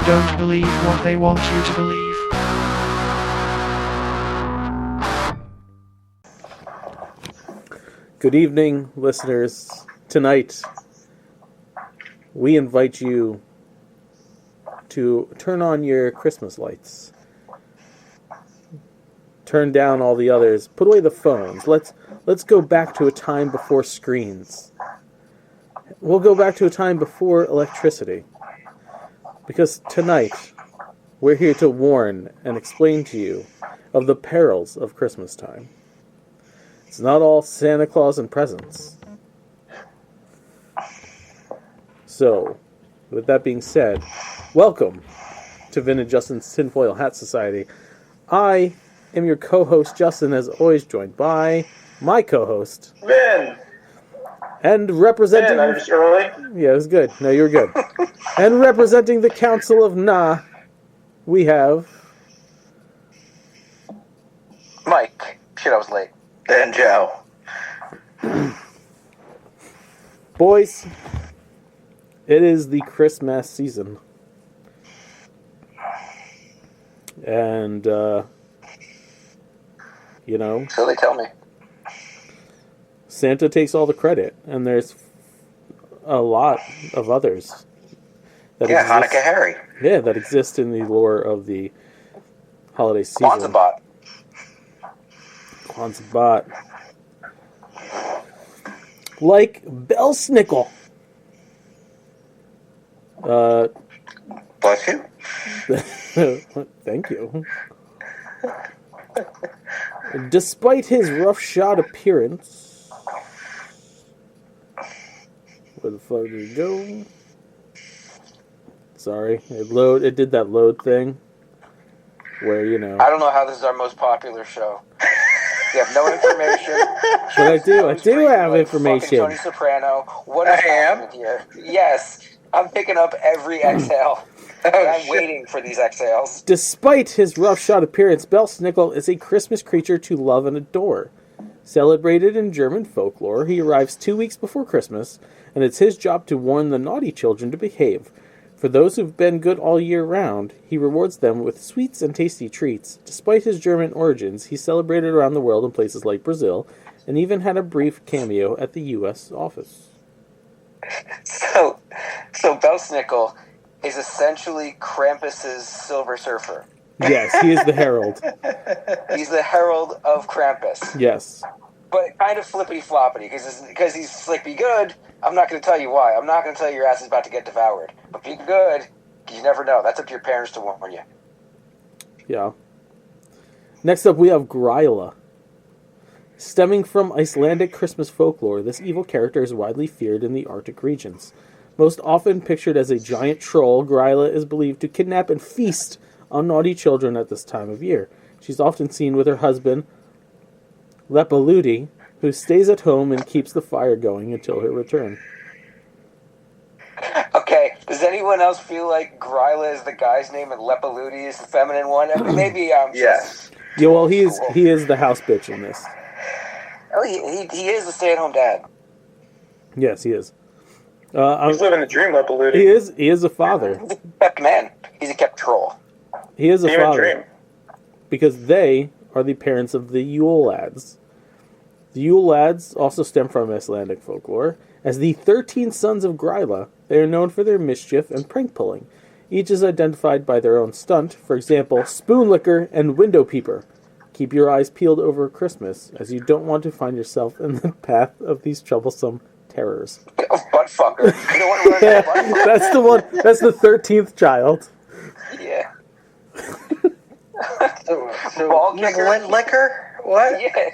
Don't believe what they want you to believe. Good evening, listeners. Tonight, we invite you to turn on your Christmas lights. Turn down all the others. Put away the phones. Let's go back to a time before screens. We'll go back to a time before electricity. Because tonight, we're here to warn and explain to you of the perils of Christmas time. It's not all Santa Claus and presents. So, with that being said, welcome to Vin and Justin's Tinfoil Hat Society. I am your co-host, Justin, as always, joined by my co-host, Vin! And representing... Vin, I'm just early. Yeah, it was good. No, you were good. And representing the Council of Nah, we have... Mike. Shit, I was late. And Joe. Boys, it is the Christmas season. And, you know... So they tell me. Santa takes all the credit, and there's a lot of others. Hanukkah Harry. Yeah, that exist in the lore of the holiday season. Kwanzaa bot. Like Belsnickel. Bless you. Thank you. Despite his roughshod appearance... Where the fuck did it go? Sorry, it did that load thing. Where, you know... I don't know how this is our most popular show. You have no information. But I do have information. Tony Soprano. What is happening here? Yes, I'm picking up every exhale. I'm waiting for these exhales. Despite his roughshod appearance, Belsnickel is a Christmas creature to love and adore. Celebrated in German folklore, he arrives 2 weeks before Christmas, and it's his job to warn the naughty children to behave. For those who've been good all year round, he rewards them with sweets and tasty treats. Despite his German origins, he's celebrated around the world in places like Brazil, and even had a brief cameo at the U.S. office. So Belsnickel is essentially Krampus's Silver Surfer. Yes, he is the herald. He's the herald of Krampus. Yes. But kind of flippity-floppity, because he's slick, be good. I'm not going to tell you why. I'm not going to tell you your ass is about to get devoured. But be good, because you never know. That's up to your parents to warn you. Yeah. Next up, we have Gryla. Stemming from Icelandic Christmas folklore, this evil character is widely feared in the Arctic regions. Most often pictured as a giant troll, Gryla is believed to kidnap and feast on naughty children at this time of year. She's often seen with her husband, Lepaludi, who stays at home and keeps the fire going until her return. Okay, does anyone else feel like Gryla is the guy's name and Lepaludi is the feminine one? I mean, maybe Yes. Yeah, well, he is the house bitch in this. Oh, he is the stay-at-home dad. Yes, he is. He's living a dream, Lepaludi. He is a father. He's a kept man. He's a kept troll. He is a Even father. dream. Because they are the parents of the Yule lads. The Yule lads also stem from Icelandic folklore. As the 13 sons of Gryla, they are known for their mischief and prank pulling. Each is identified by their own stunt, for example, spoon licker and window peeper. Keep your eyes peeled over Christmas, as you don't want to find yourself in the path of these troublesome terrors. Oh, butt fucker. You don't want to run Yeah, that butt fucker. that's the one. That's the 13th child. Yeah. So Ball kicker? lint liquor? What? Yeah.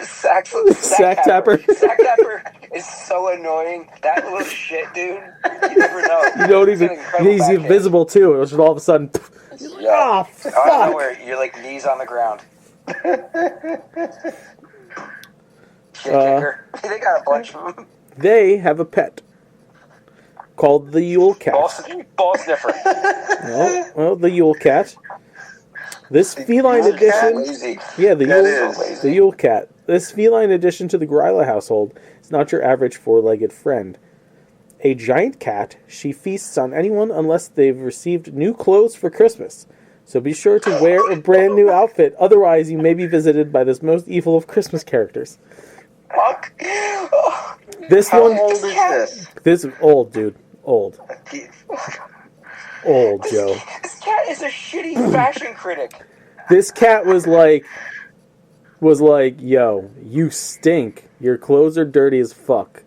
Sack tapper. Sack tapper is so annoying. That little shit, dude. You never know. You don't It's an even. incredible He's backhand. invisible too. It's just all of a sudden. Yeah. Ah, Out of fuck. nowhere, you're like knees on the ground. Shit kicker. They got a bunch of them. They have a pet called the Yule Cat. Ball sniffer. Well, the Yule Cat. This feline addition, Lazy. yeah, That is. the Yule Cat. This feline addition to the Gryla household is not your average four-legged friend. a giant cat. She feasts on anyone unless they've received new clothes for Christmas. So be sure to wear a brand new outfit, otherwise you may be visited by this most evil of Christmas characters. Fuck. This How one, old is this? this is old, dude. Old, Joe. This cat is a shitty fashion critic. This cat was like, yo, you stink. Your clothes are dirty as fuck.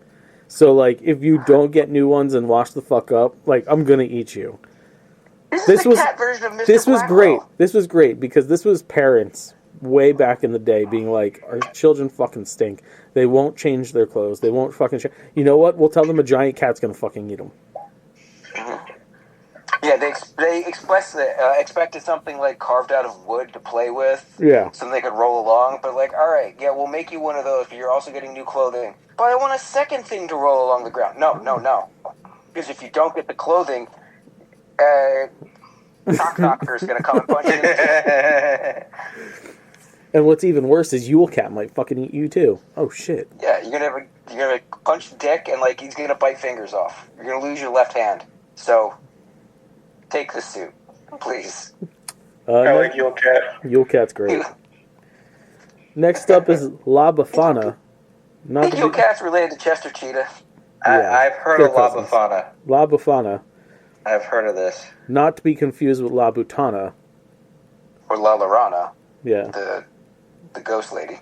So, like, if you don't get new ones and wash the fuck up, like, I'm gonna eat you. This was the cat version of Mr. This was Blackwell. great. This was great because this was parents way back in the day being like, our children fucking stink. They won't change their clothes. They won't fucking change. You know what? We'll tell them a giant cat's gonna fucking eat them. Yeah, they expected something like carved out of wood to play with. Yeah. So they could roll along. But like, all right, yeah, we'll make you one of those, but you're also getting new clothing. But I want a second thing to roll along the ground. No. Because if you don't get the clothing, Knock Knocker is going to come and punch you in the face. And what's even worse is Yule Cat might fucking eat you too. Oh shit. Yeah, you're gonna punch the dick and like he's gonna bite fingers off. You're gonna lose your left hand. So take the suit, please. I like Yule Cat. Yule Cat's great. Next up is La Befana. I think Yule Cat's related to Chester Cheetah. Yeah, I've heard they're of La cousins. Befana. La Befana. I've heard of this. Not to be confused with La Butana. Or La Llorona, Yeah. the ghost lady.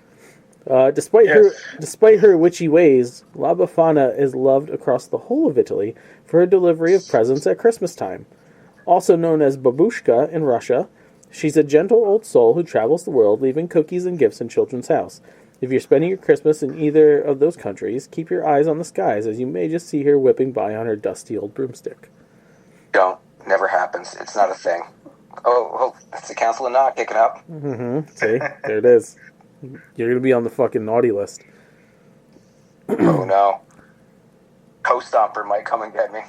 Despite her witchy ways, La Befana is loved across the whole of Italy for her delivery of presents at Christmas time. Also known as Babushka in Russia, she's a gentle old soul who travels the world leaving cookies and gifts in children's house. If you're spending your Christmas in either of those countries, keep your eyes on the skies as you may just see her whipping by on her dusty old broomstick. Don't. Never happens. It's not a thing. Oh, that's the Council of Knock kicking up. Mm-hmm. See? There it is. You're going to be on the fucking naughty list. Oh no. Co-Stomper might come and get me.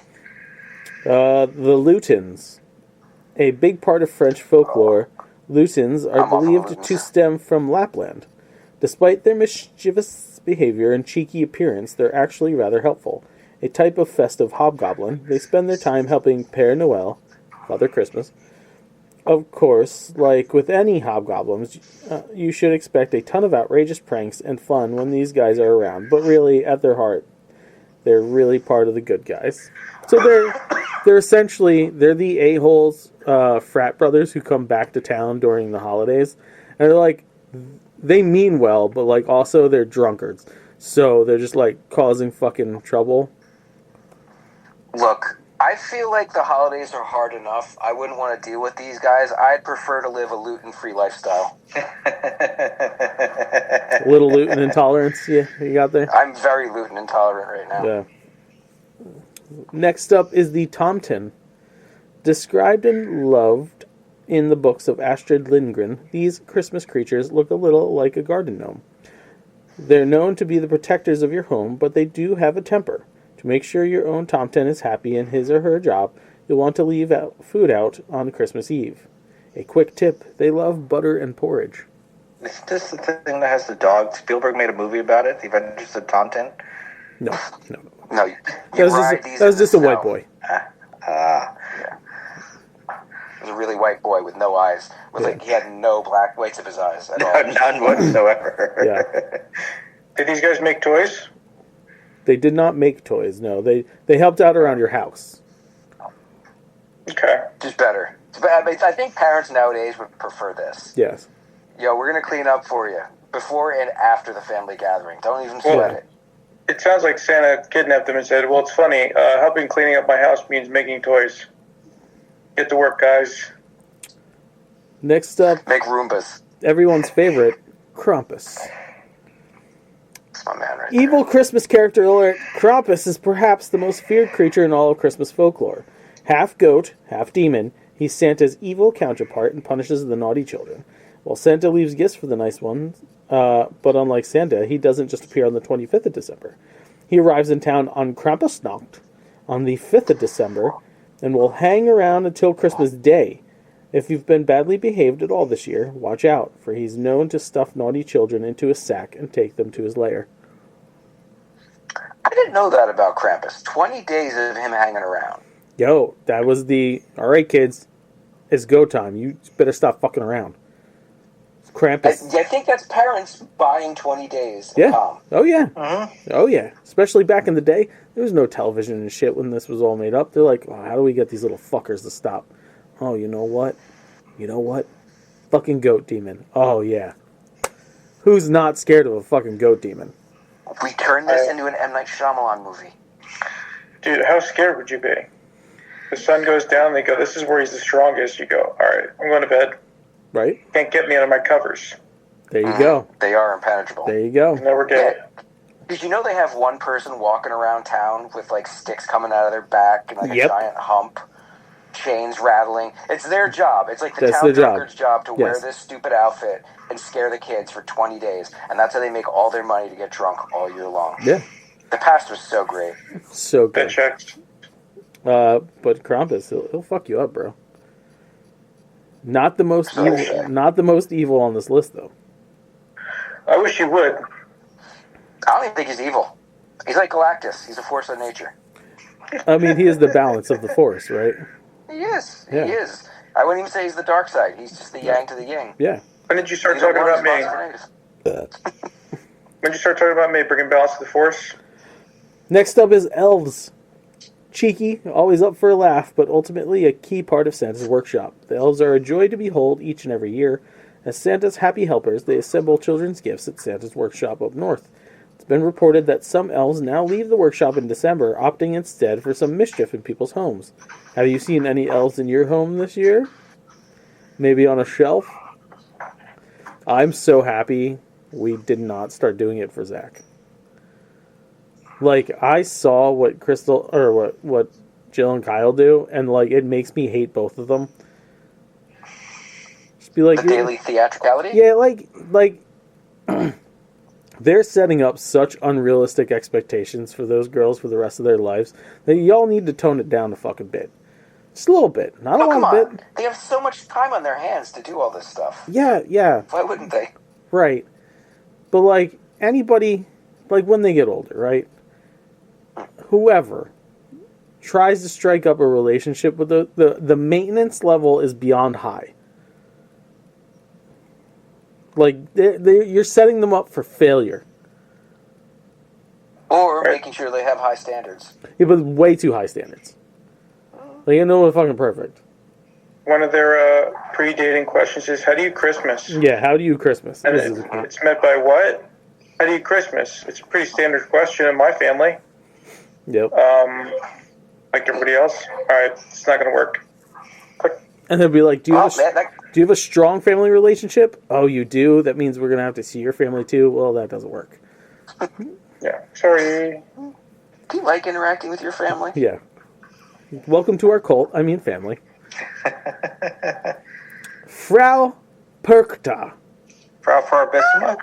The Lutins. A big part of French folklore, Lutins are I'm on the believed Lutins. to stem from Lapland. Despite their mischievous behavior and cheeky appearance, they're actually rather helpful. A type of festive hobgoblin, they spend their time helping Père Noël, Father Christmas. Of course, like with any hobgoblins, you should expect a ton of outrageous pranks and fun when these guys are around. But really, at their heart, they're really part of the good guys. So they're essentially the a-holes frat brothers who come back to town during the holidays, and they're like, they mean well, but like also they're drunkards. So they're just like causing fucking trouble. Look, I feel like the holidays are hard enough. I wouldn't want to deal with these guys. I'd prefer to live a gluten-free lifestyle. Little gluten intolerance, you got there? I'm very gluten intolerant right now. Yeah. Next up is the Tomten. Described and loved in the books of Astrid Lindgren, these Christmas creatures look a little like a garden gnome. They're known to be the protectors of your home, but they do have a temper. To make sure your own Tomten is happy in his or her job, you'll want to leave food out on Christmas Eve. A quick tip, they love butter and porridge. Is this the thing that has the dog? Spielberg made a movie about it, The Adventures of Tintin. No, That was just a white boy. Yeah. It was a really white boy with no eyes. He had no black whites of his eyes at all. None whatsoever. Yeah. Did these guys make toys? They did not make toys, no. They helped out around your house. Okay. Just better. I think parents nowadays would prefer this. Yes. Yo, we're going to clean up for you before and after the family gathering. Don't even sweat it. It sounds like Santa kidnapped them and said, well, it's funny. Helping cleaning up my house means making toys. Get to work, guys. Next up, Make Roombas. everyone's favorite, Krampus. That's my man right Evil Christmas character alert, Krampus is perhaps the most feared creature in all of Christmas folklore. Half goat, half demon, he's Santa's evil counterpart and punishes the naughty children. While Santa leaves gifts for the nice ones, but unlike Santa, he doesn't just appear on the 25th of December. He arrives in town on Krampusnacht, on the 5th of December, and will hang around until Christmas Day. If you've been badly behaved at all this year, watch out, for he's known to stuff naughty children into a sack and take them to his lair. I didn't know that about Krampus. 20 days of him hanging around. Yo, that was the... All right, kids. It's go time. You better stop fucking around. Krampus. I think that's parents buying 20 days. Yeah. Calm. Oh, yeah. Mhm. Oh, yeah. Especially back in the day. There was no television and shit when this was all made up. They're like, oh, how do we get these little fuckers to stop? Oh, you know what? You know what? Fucking goat demon. Oh, yeah. Who's not scared of a fucking goat demon? We turn this into an M. Night Shyamalan movie. Dude, how scared would you be? The sun goes down, they go, this is where he's the strongest. You go, all right, I'm going to bed. Right? Can't get me out of my covers. There you go. They are impenetrable. There you go. Never get it. Did you know they have one person walking around town with like sticks coming out of their back and like Yep. a giant hump, chains rattling? It's their job. It's like the That's town their job. drunkard's job to wear Yes. this stupid outfit and scare the kids for 20 days. And that's how they make all their money to get drunk all year long. Yeah. The past was so great. So That good. checks. But Krampus, he'll fuck you up, bro. Not the most So evil. sure. Not the most evil on this list, though. I wish he would. I don't even think he's evil. He's like Galactus. He's a force of nature. I mean, he is the balance of the force, right? He is. Yeah. He is. I wouldn't even say he's the dark side. He's just the yang to the yin. Yeah. When did you start Either talking one about is me? positive or negative. When did you start talking about me bringing balance to the force? Next up is elves. Cheeky, always up for a laugh, but ultimately a key part of Santa's workshop. The elves are a joy to behold each and every year. As Santa's happy helpers, they assemble children's gifts at Santa's workshop up north. It's been reported that some elves now leave the workshop in December, opting instead for some mischief in people's homes. Have you seen any elves in your home this year? Maybe on a shelf? I'm so happy we did not start doing it for Zach. Like, I saw what Crystal, or what Jill and Kyle do, and, like, it makes me hate both of them. Just be like... The daily theatricality? Yeah, like, they're setting up such unrealistic expectations for those girls for the rest of their lives that y'all need to tone it down a fucking bit. Just a little bit. Not a Oh, come lot of on. bit. They have so much time on their hands to do all this stuff. Yeah, Why wouldn't they? right. But, like, anybody, like, when they get older, right? Whoever tries to strike up a relationship with the maintenance level is beyond high. Like, you're setting them up for failure. Or making sure they have high standards. Yeah, but way too high standards. Like, you know what, fucking perfect. One of their pre-dating questions is, how do you Christmas? Yeah, how do you Christmas? And This is- it's met by what? How do you Christmas? It's a pretty standard question in my family. Yep. Like everybody else. All right, it's not going to work. Click. And they'll be like, do you have Oh, man, do you have a strong family relationship? Oh, you do? That means we're going to have to see your family too? Well, that doesn't work. Yeah, sorry. do you like interacting with your family? Yeah. Welcome to our cult. I mean family. Frau Perkta. Frau Farbissima.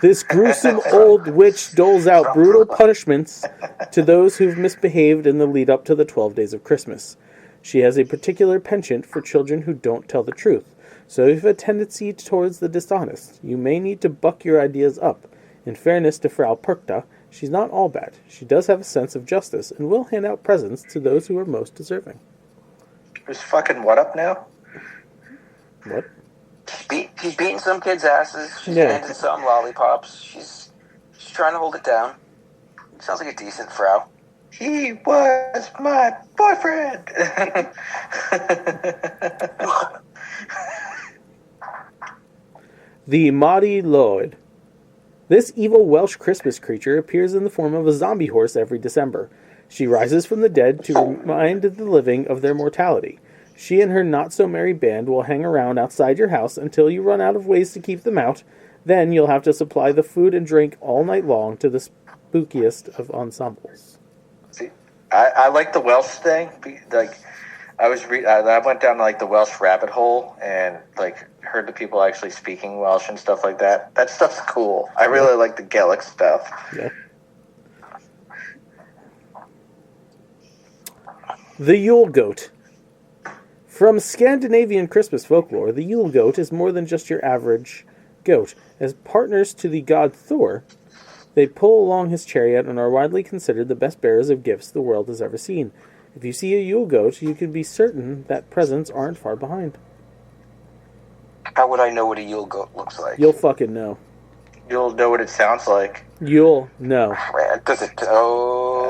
This gruesome old witch doles out brutal punishments to those who've misbehaved in the lead up to the 12 days of Christmas. She has a particular penchant for children who don't tell the truth. So if you have a tendency towards the dishonest, you may need to buck your ideas up. In fairness to Frau Perkta, she's not all bad. She does have a sense of justice and will hand out presents to those who are most deserving. Who's fucking what up now? What? She's beating some kids' asses. She's Yeah. handing some lollipops. She's trying to hold it down. Sounds like a decent Frau. He was my boyfriend. The Maudie Lloyd. This evil Welsh Christmas creature appears in the form of a zombie horse every December. She rises from the dead to remind the living of their mortality. She and her not-so-merry band will hang around outside your house until you run out of ways to keep them out. Then you'll have to supply the food and drink all night long to the spookiest of ensembles. See, I like the Welsh thing. Like, I went down like the Welsh rabbit hole and like heard the people actually speaking Welsh and stuff like that. That stuff's cool. I really like the Gaelic stuff. Yeah. The Yule Goat. From Scandinavian Christmas folklore, the Yule Goat is more than just your average goat. As partners to the god Thor, They pull along his chariot and are widely considered the best bearers of gifts the world has ever seen. If you see a Yule goat, you can be certain that presents aren't far behind. How would I know what a Yule goat looks like? You'll fucking know. You'll know what it sounds like. You'll know. Man, does it? Oh,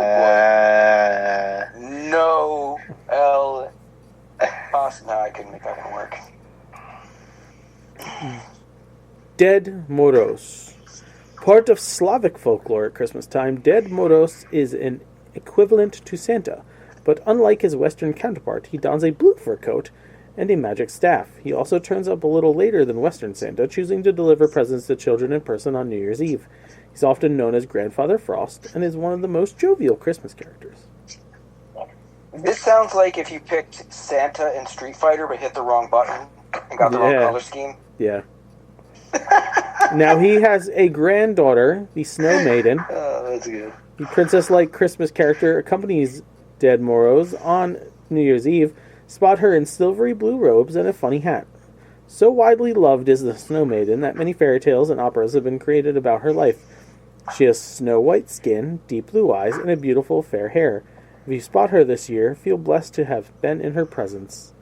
no. No, I couldn't make that one work. Dead Moros. Part of Slavic folklore at Christmas time, Dead Moros is an equivalent to Santa, but unlike his Western counterpart, he dons a blue fur coat and a magic staff. He also turns up a little later than Western Santa, choosing to deliver presents to children in person on New Year's Eve. He's often known as Grandfather Frost and is one of the most jovial Christmas characters. This sounds like if you picked Santa in Street Fighter but hit the wrong button and got the wrong color scheme. Yeah. Now he has a granddaughter, the Snow Maiden. Oh, that's good. The princess-like Christmas character accompanies Dead Moros on New Year's Eve. Spot her in silvery blue robes and a funny hat. So widely loved is the Snow Maiden that many fairy tales and operas have been created about her life. She has snow-white skin, deep blue eyes, and a beautiful fair hair. If you spot her this year, feel blessed to have been in her presence.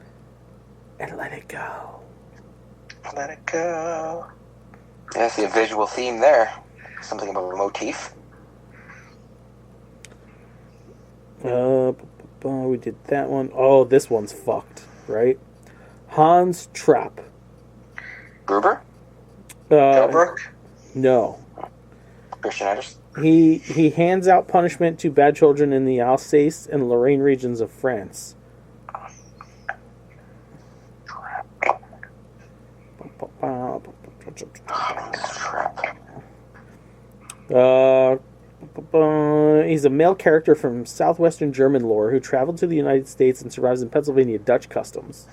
And let it go. Let it go. Yeah, I see a visual theme there. Something about a motif. We did that one. Oh, this one's fucked, right? Hans Trapp. Gruber? Delbrook? No. Christian Anderson? He hands out punishment to bad children in the Alsace and Lorraine regions of France. He's a male character from southwestern German lore who traveled to the United States and survives in Pennsylvania Dutch customs.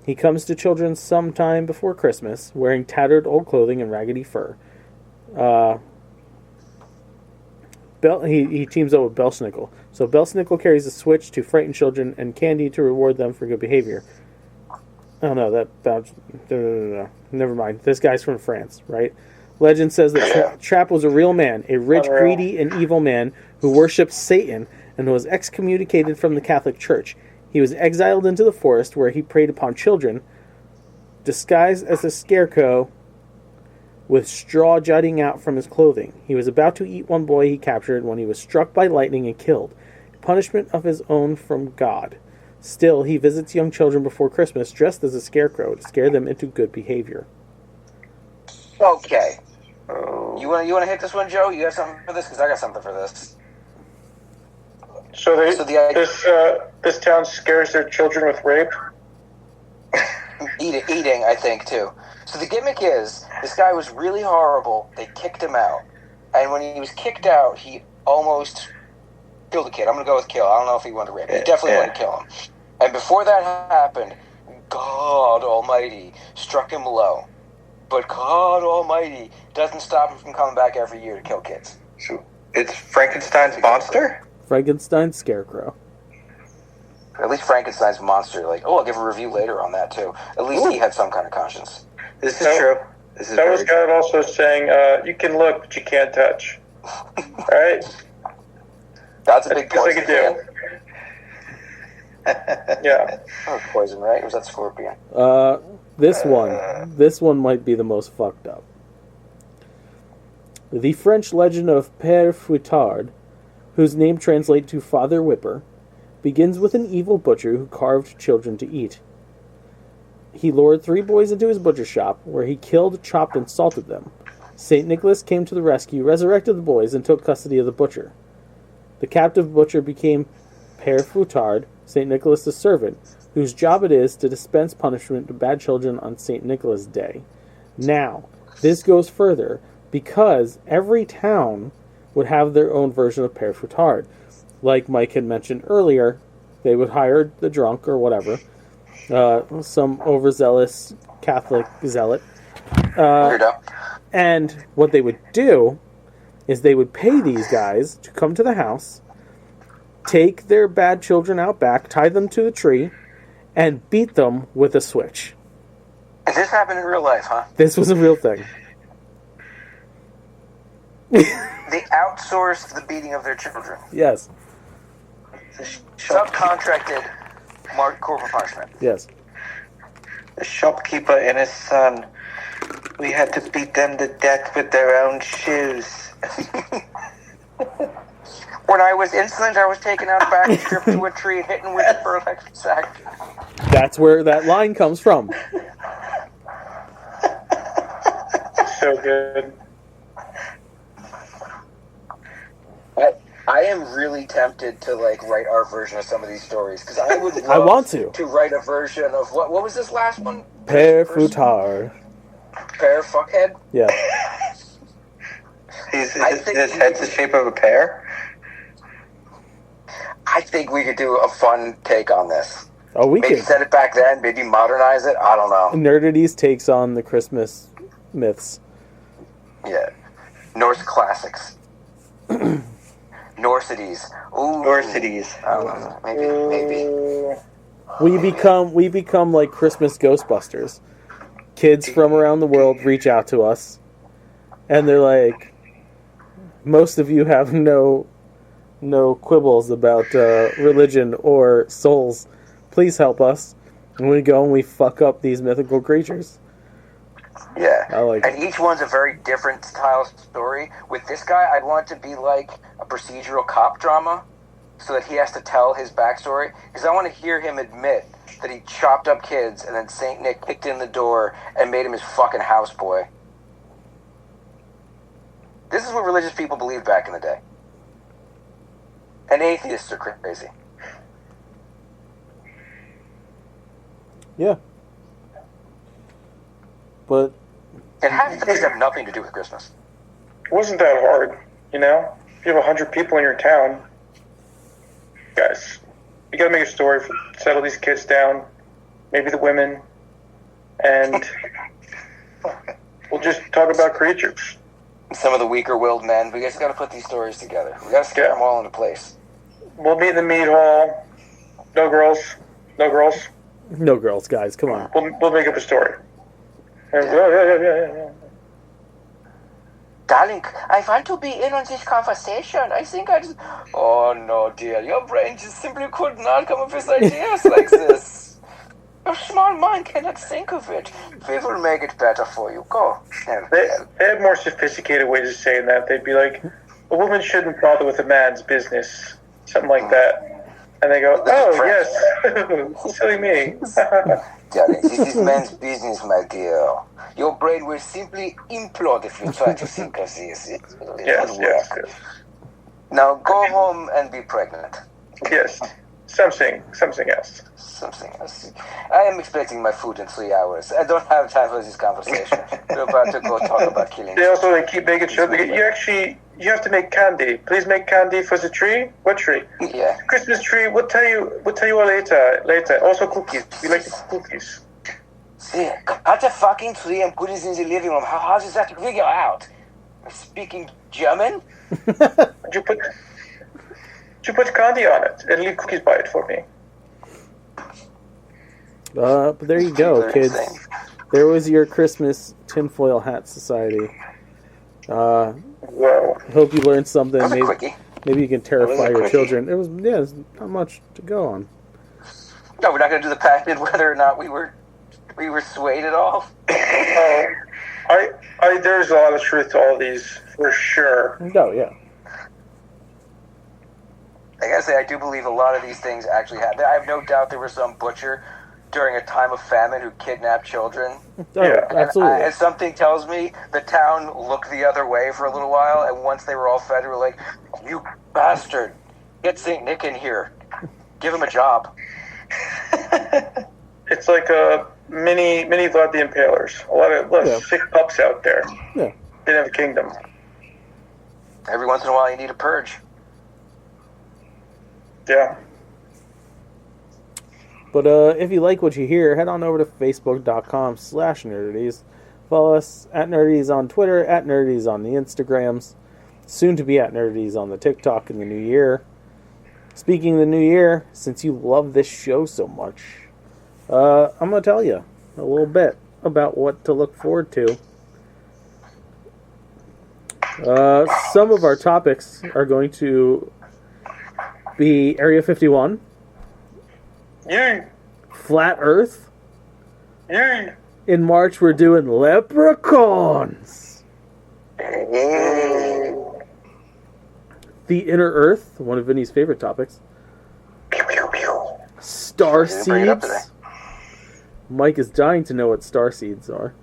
He comes to children sometime before Christmas, wearing tattered old clothing and raggedy fur. He teams up with Belsnickel. So Belsnickel carries a switch to frighten children and candy to reward them for good behavior. Oh no, never mind. This guy's from France, right? Legend says that Trapp was a real man, a rich, greedy, and evil man who worshipped Satan and was excommunicated from the Catholic Church. He was exiled into the forest where he preyed upon children, disguised as a scarecrow with straw jutting out from his clothing. He was about to eat one boy he captured when he was struck by lightning and killed. Punishment of his own from God. Still, he visits young children before Christmas dressed as a scarecrow to scare them into good behavior. Okay. You want to hit this one, Joe? You got something for this? Because I got something for this. So this town scares their children with rape? Eating, I think, too. So the gimmick is, this guy was really horrible. They kicked him out. And when he was kicked out, he almost killed a kid. I'm going to go with kill. I don't know if he wanted to rape him. He definitely wanted to kill him. And before that happened, God Almighty struck him low. But God Almighty doesn't stop him from coming back every year to kill kids. So it's Frankenstein's monster? Frankenstein's scarecrow. At least Frankenstein's monster. Like, I'll give a review later on that, too. At least he had some kind of conscience. This is true. This is that was God also saying, you can look, but you can't touch. Alright? That's a big That's poison. I can do. Yeah. That was poison, right? Or was that scorpion? This one might be the most fucked up. The French legend of Père Fouettard, whose name translates to Father Whipper, begins with an evil butcher who carved children to eat. He lured 3 boys into his butcher shop, where he killed, chopped, and salted them. St. Nicholas came to the rescue, resurrected the boys, and took custody of the butcher. The captive butcher became Père Fouettard, St. Nicholas' servant, whose job it is to dispense punishment to bad children on St. Nicholas' Day. Now, this goes further, because every town would have their own version of Père Fouettard. Like Mike had mentioned earlier, they would hire the drunk or whatever, some overzealous Catholic zealot. And what they would do is they would pay these guys to come to the house, take their bad children out back, tie them to the tree, and beat them with a switch. And this happened in real life, huh? This was a real thing. outsourced the beating of their children. Yes. Subcontracted corporal punishment. Yes. The shopkeeper and his son. We had to beat them to death with their own shoes. When I was insolent, I was taken out back, stripped to a tree, and hit with a burlap sack. That's where that line comes from. So good. I am really tempted to write our version of some of these stories because I would love I want to write a version of what was this last one? Père Foutard. Père Fuckhead? Yeah. His head's the shape of a pear. I think we could do a fun take on this. Oh, we maybe could. set it back then, maybe modernize it. I don't know. Nerdities takes on the Christmas myths. Yeah. Norse classics. Norcities. Ooh. Norcities. I don't know. Maybe. We become like Christmas Ghostbusters. Kids from around the world reach out to us, and they're like, most of you have no quibbles about religion or souls. Please help us. And we go and we fuck up these mythical creatures. Yeah. I like and each one's a very different style story. With this guy, I'd want it to be like a procedural cop drama so that he has to tell his backstory. Because I want to hear him admit that he chopped up kids and then St. Nick kicked in the door and made him his fucking houseboy. This is what religious people believed back in the day. And atheists are crazy. Yeah. But And half the things have nothing to do with Christmas. It wasn't that hard, you know? If you have 100 people in your town, guys, you gotta make a story, settle these kids down, maybe the women, and we'll just talk about creatures. Some of the weaker-willed men, we just gotta put these stories together. We gotta scare them all into place. We'll meet in the meat hall. No girls. No girls. no girls, guys, come on. We'll make up a story. And yeah. Darling, I want to be in on this conversation. I think I just... Oh, no, dear. Your brain just simply could not come up with ideas like this. Your small mind cannot think of it. We will make it better for you. Go. They have more sophisticated ways of saying that. They'd be like, a woman shouldn't bother with a man's business. Something like that. And they go, oh, yes. Silly me. Darling, this is man's business, my dear. Your brain will simply implode if you try to think of this. It will not work. Now go home and be pregnant. Yes. Something else. Something else. I am expecting my food in 3 hours. I don't have time for this conversation. We're about to go talk about killing. They keep making sure that you have to make candy. Please make candy for the tree. What tree? Yeah. Christmas tree. We'll tell you all later. Also cookies. We like cookies. See, cut a fucking tree and put it in the living room. How hard is that to figure out? Speaking German? Would you put candy on it and leave cookies by it for me? But there you go, kids. There was your Christmas tinfoil hat society. Whoa. Hope you learned something. That was a quickie. Maybe you can terrify your children. There's not much to go on. No, we're not going to do the patented whether or not we were swayed at all. There's a lot of truth to all these, for sure. Oh, yeah. I gotta say, I do believe a lot of these things actually happened. I have no doubt there was some butcher during a time of famine who kidnapped children. Oh, yeah, absolutely. And something tells me the town looked the other way for a little while, and once they were all fed, they were like, you bastard, get St. Nick in here. Give him a job. It's like a mini Vlad the Impalers. A lot of sick pups out there. Yeah. Didn't have a kingdom. Every once in a while you need a purge. Yeah. But if you like what you hear, head on over to facebook.com/nerdities. Follow us at Nerdities on Twitter, at Nerdities on the Instagrams, soon to be at Nerdities on the TikTok in the new year. Speaking of the new year, since you love this show so much, I'm going to tell you a little bit about what to look forward to. Some of our topics are going to be Area 51, Yay! Flat Earth. Yay! In March, we're doing Leprechauns. Ooh. The Inner Earth, one of Vinny's favorite topics. Pew, pew, pew. Star I didn't bring it up today. seeds. Mike is dying to know what star seeds are.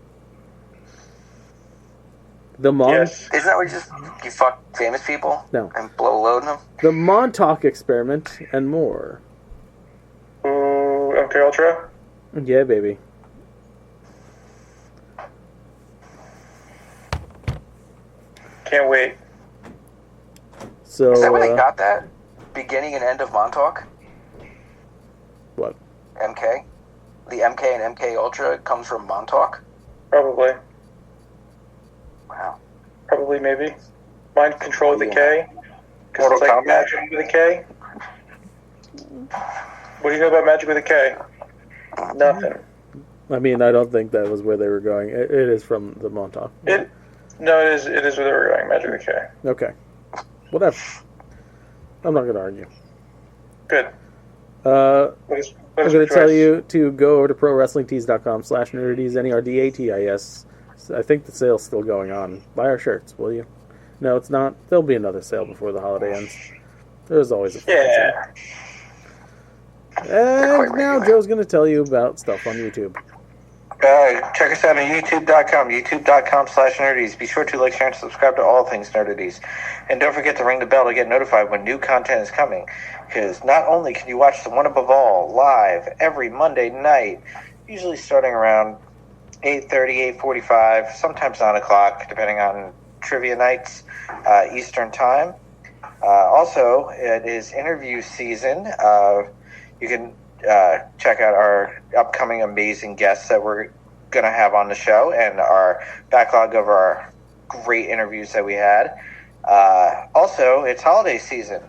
The Yes. Isn't that what you fuck famous people? No. And blow a load in them? The Montauk experiment, and more. Ooh, MK Ultra? Yeah, baby. Can't wait. So, Is that where they got that? Beginning and end of Montauk? what? MK? The MK and MK Ultra comes from Montauk? Probably. Wow. Probably, maybe. Mind control with a K? Because Mortal it's like Kombat? magic with a K? What do you know about magic with a K? Nothing. I mean, I don't think that was where they were going. It is from the Montauk. No, it is where they were going, magic with a K. Okay. Whatever. I'm not going to argue. Good. I'm What is going your to tell choice? you to go over to prowrestlingtees.com/nerdies, NERDATIS. I think the sale's still going on. Buy our shirts, will you? No, it's not. There'll be another sale before the holiday ends. There's always a fucking Yeah. sale. And Quite now regular. Joe's going to tell you about stuff on YouTube. Check us out on youtube.com, youtube.com/nerdies. Be sure to like, share, and subscribe to all things nerdities. And don't forget to ring the bell to get notified when new content is coming. Because not only can you watch The One Above All live every Monday night, usually starting around 8:30, 8:45, sometimes 9 o'clock, depending on trivia nights, Eastern Time. Also, it is interview season. You can check out our upcoming amazing guests that we're going to have on the show and our backlog of our great interviews that we had. Also, it's holiday season.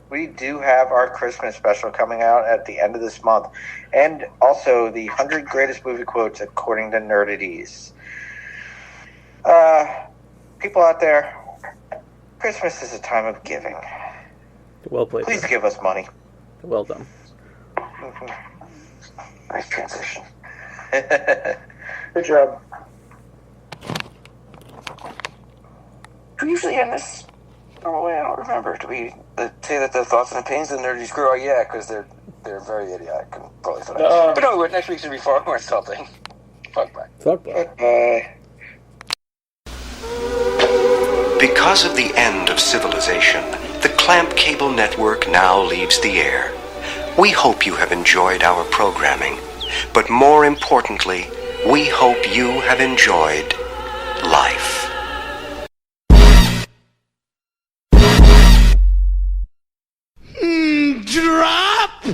We do have our Christmas special coming out at the end of this month. And also the 100 greatest movie quotes according to Nerdities. People out there, Christmas is a time of giving. Well played. Please sir. give us money. Well done. Nice transition. Good job. Do we usually end this normal way? I don't remember. Do we say that the thoughts and opinions of the nerdies grew? Oh, yeah, because they're very idiotic and probably thought. No. But no, next week's going to be far more insulting. Fuck, bye. Fuck, bro. Because of the end of civilization, the Clamp Cable Network now leaves the air. We hope you have enjoyed our programming, but more importantly, we hope you have enjoyed life.